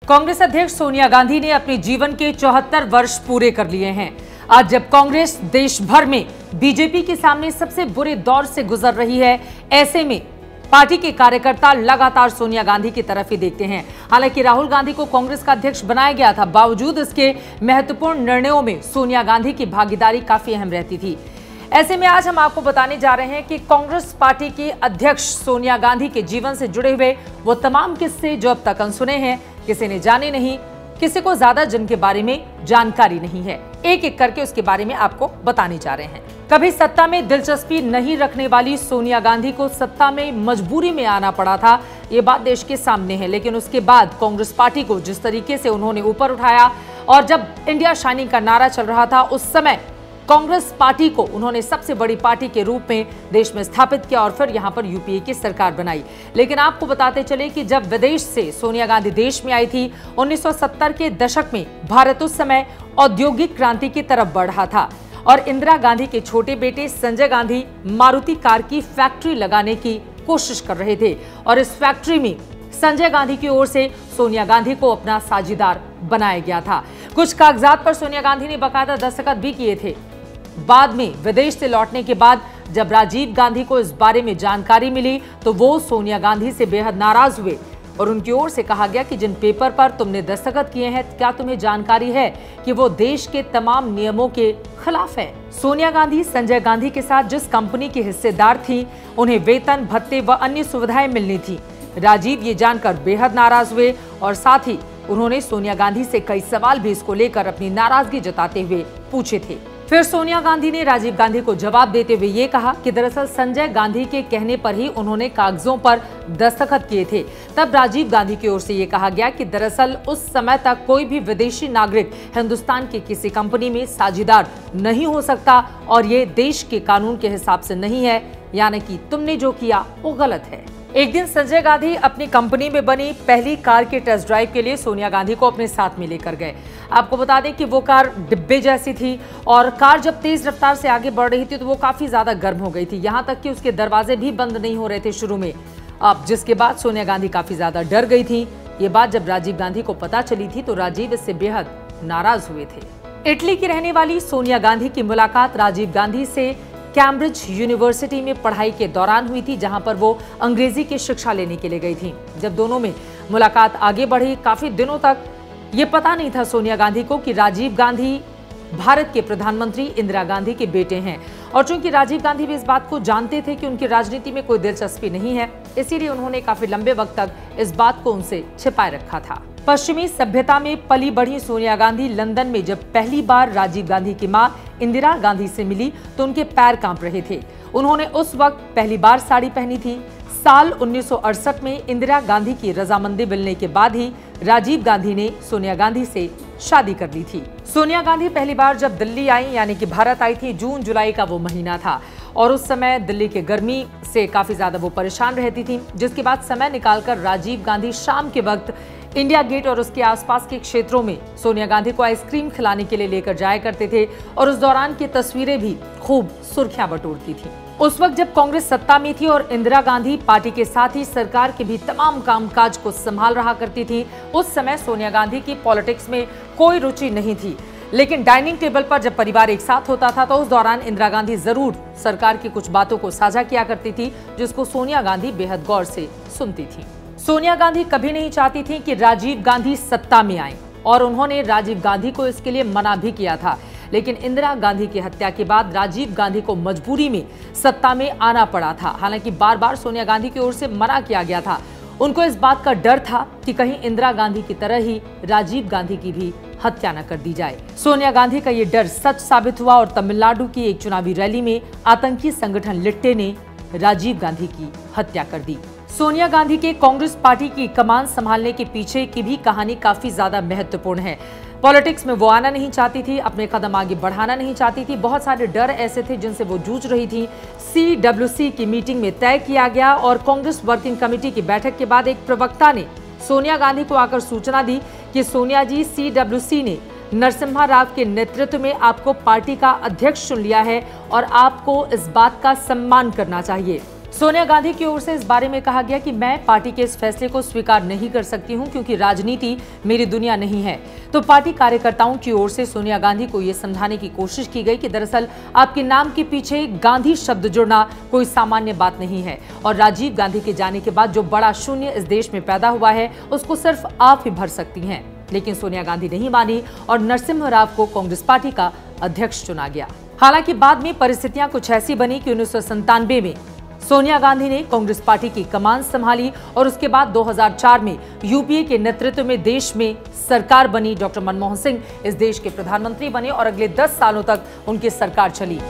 कांग्रेस अध्यक्ष सोनिया गांधी ने अपने जीवन के 74 वर्ष पूरे कर लिए हैं। आज जब कांग्रेस देश भर में बीजेपी के सामने सबसे बुरे दौर से गुजर रही है, ऐसे में पार्टी के कार्यकर्ता लगातार सोनिया गांधी की तरफ ही देखते हैं। हालांकि राहुल गांधी को कांग्रेस का अध्यक्ष बनाया गया था, बावजूद इसके महत्वपूर्ण निर्णयों में सोनिया गांधी की भागीदारी काफी अहम रहती थी। ऐसे में आज हम आपको बताने जा रहे हैं कि कांग्रेस पार्टी की अध्यक्ष सोनिया गांधी के जीवन से जुड़े हुए वो तमाम किस्से जो अब तक अनसुने हैं, किसी ने जाने नहीं, किसी को ज्यादा जिनके बारे में जानकारी नहीं है, एक एक करके उसके बारे में आपको बताने जा रहे हैं। कभी सत्ता में दिलचस्पी नहीं रखने वाली सोनिया गांधी को सत्ता में मजबूरी में आना पड़ा था, ये बात देश के सामने है। लेकिन उसके बाद कांग्रेस पार्टी को जिस तरीके से उन्होंने ऊपर उठाया और जब इंडिया शाइनिंग का नारा चल रहा था, उस समय कांग्रेस पार्टी को उन्होंने सबसे बड़ी पार्टी के रूप में देश में स्थापित किया और फिर यहां पर यूपीए की सरकार बनाई। लेकिन आपको बताते चले कि जब विदेश से सोनिया गांधी देश में आई थी, 1970 के दशक में भारत उस समय औद्योगिक क्रांति की तरफ बढ़ रहा था और इंदिरा गांधी के छोटे बेटे संजय गांधी मारुति कार की फैक्ट्री लगाने की कोशिश कर रहे थे और इस फैक्ट्री में संजय गांधी की ओर से सोनिया गांधी को अपना साझेदार बनाया गया था। कुछ कागजात पर सोनिया गांधी ने बाकायदा दस्तखत भी किए थे। बाद में विदेश से लौटने के बाद जब राजीव गांधी को इस बारे में जानकारी मिली तो वो सोनिया गांधी से बेहद नाराज हुए और उनकी ओर से कहा गया कि जिन पेपर पर तुमने दस्तखत किए हैं, क्या तुम्हें जानकारी है कि वो देश के तमाम नियमों के खिलाफ है। सोनिया गांधी संजय गांधी के साथ जिस कंपनी की हिस्सेदार थी, उन्हें वेतन भत्ते व अन्य सुविधाएं मिलनी थी। राजीव ये जानकर बेहद नाराज हुए और साथ ही उन्होंने सोनिया गांधी से कई सवाल भी इसको लेकर अपनी नाराजगी जताते हुए पूछे थे। फिर सोनिया गांधी ने राजीव गांधी को जवाब देते हुए ये कहा कि दरअसल संजय गांधी के कहने पर ही उन्होंने कागजों पर दस्तखत किए थे। तब राजीव गांधी की ओर से ये कहा गया कि दरअसल उस समय तक कोई भी विदेशी नागरिक हिंदुस्तान की किसी कंपनी में साझेदार नहीं हो सकता और ये देश के कानून के हिसाब से नहीं है, यानी कि तुमने जो किया वो गलत है। एक दिन संजय गांधी अपनी कंपनी में बनी पहली कार के टेस्ट ड्राइव के लिए सोनिया गांधी को अपने साथ में लेकर गए। आपको बता दें कि वो कार डिब्बे जैसी थी और कार जब तेज रफ्तार से आगे बढ़ रही थी तो वो काफी ज्यादा गर्म हो गई थी, यहाँ तक कि उसके दरवाजे भी बंद नहीं हो रहे थे शुरू में। अब जिसके बाद सोनिया गांधी काफी ज्यादा डर गई थी। ये बात जब राजीव गांधी को पता चली थी तो राजीव इससे बेहद नाराज हुए थे। इटली की रहने वाली सोनिया गांधी की मुलाकात राजीव गांधी से कैम्ब्रिज यूनिवर्सिटी में पढ़ाई के दौरान हुई थी, जहां पर वो अंग्रेजी की शिक्षा लेने के लिए गई थी। जब दोनों में मुलाकात आगे बढ़ी, काफी दिनों तक ये पता नहीं था सोनिया गांधी को कि राजीव गांधी भारत के प्रधानमंत्री इंदिरा गांधी के बेटे हैं और चूंकि राजीव गांधी भी इस बात को जानते थे कि उनकी राजनीति में कोई दिलचस्पी नहीं है, इसीलिए उन्होंने काफी लंबे वक्त तक इस बात को उनसे छिपाए रखा था। पश्चिमी सभ्यता में पली बढ़ी सोनिया गांधी लंदन में जब पहली बार राजीव गांधी की मां इंदिरा गांधी से मिली तो उनके पैर कांप रहे थे। उन्होंने उस वक्त पहली बार साड़ी पहनी थी। साल 1968 में इंदिरा गांधी की रजामंदी मिलने के बाद ही राजीव गांधी ने सोनिया गांधी से शादी कर ली थी। सोनिया गांधी पहली बार जब दिल्ली आई, यानी कि भारत आई थी, जून जुलाई का वो महीना था और उस समय दिल्ली के गर्मी से काफी ज्यादा वो परेशान रहती थी। जिसके बाद समय निकालकर राजीव गांधी शाम के वक्त इंडिया गेट और उसके आसपास के क्षेत्रों में सोनिया गांधी को आइसक्रीम खिलाने के लिए लेकर जाया करते थे और उस दौरान की तस्वीरें भी खूब सुर्खियां बटोरती थी। उस वक्त जब कांग्रेस सत्ता में थी और इंदिरा गांधी पार्टी के साथ ही सरकार के भी तमाम कामकाज को संभाल रहा करती थी, उस समय सोनिया गांधी की पॉलिटिक्स में कोई रुचि नहीं थी। लेकिन डाइनिंग टेबल पर जब परिवार एक साथ होता था तो उस दौरान इंदिरा गांधी जरूर सरकार की कुछ बातों को साझा किया करती थी, जिसको सोनिया गांधी बेहद गौर से सुनती थी। सोनिया गांधी कभी नहीं चाहती थी कि राजीव गांधी सत्ता में आए और उन्होंने राजीव गांधी को इसके लिए मना भी किया था। लेकिन इंदिरा गांधी की हत्या के बाद राजीव गांधी को मजबूरी में सत्ता में आना पड़ा था। हालांकि बार बार सोनिया गांधी की ओर से मना किया गया था। उनको इस बात का डर था कि कहीं इंदिरा गांधी की तरह ही राजीव गांधी की भी हत्या न कर दी जाए। सोनिया गांधी का ये डर सच साबित हुआ और तमिलनाडु की एक चुनावी रैली में आतंकी संगठन लिट्टे ने राजीव गांधी की हत्या कर दी। सोनिया गांधी के कांग्रेस पार्टी की कमान संभालने के पीछे की भी कहानी काफी ज्यादा महत्वपूर्ण है। पॉलिटिक्स में वो आना नहीं चाहती थी, अपने कदम आगे बढ़ाना नहीं चाहती थी। बहुत सारे डर ऐसे थे जिनसे वो जूझ रही थी। CWC की मीटिंग में तय किया गया और कांग्रेस वर्किंग कमेटी की बैठक के बाद एक प्रवक्ता ने सोनिया गांधी को आकर सूचना दी कि सोनिया जी, CWC ने नरसिम्हा राव के नेतृत्व में आपको पार्टी का अध्यक्ष चुन लिया है और आपको इस बात का सम्मान करना चाहिए। सोनिया गांधी की ओर से इस बारे में कहा गया कि मैं पार्टी के इस फैसले को स्वीकार नहीं कर सकती हूं क्योंकि राजनीति मेरी दुनिया नहीं है। तो पार्टी कार्यकर्ताओं की ओर से सोनिया गांधी को यह समझाने की कोशिश की गई कि दरअसल आपके नाम के पीछे गांधी शब्द जुड़ना कोई सामान्य बात नहीं है और राजीव गांधी के जाने के बाद जो बड़ा शून्य इस देश में पैदा हुआ है उसको सिर्फ आप ही भर सकती हैं। लेकिन सोनिया गांधी नहीं मानी और नरसिम्हा राव को कांग्रेस पार्टी का अध्यक्ष चुना गया। हालांकि बाद में परिस्थितियां कुछ ऐसी बनी कि 1997 में सोनिया गांधी ने कांग्रेस पार्टी की कमान संभाली और उसके बाद 2004 में यूपीए के नेतृत्व में देश में सरकार बनी। डॉक्टर मनमोहन सिंह इस देश के प्रधानमंत्री बने और अगले 10 सालों तक उनकी सरकार चली।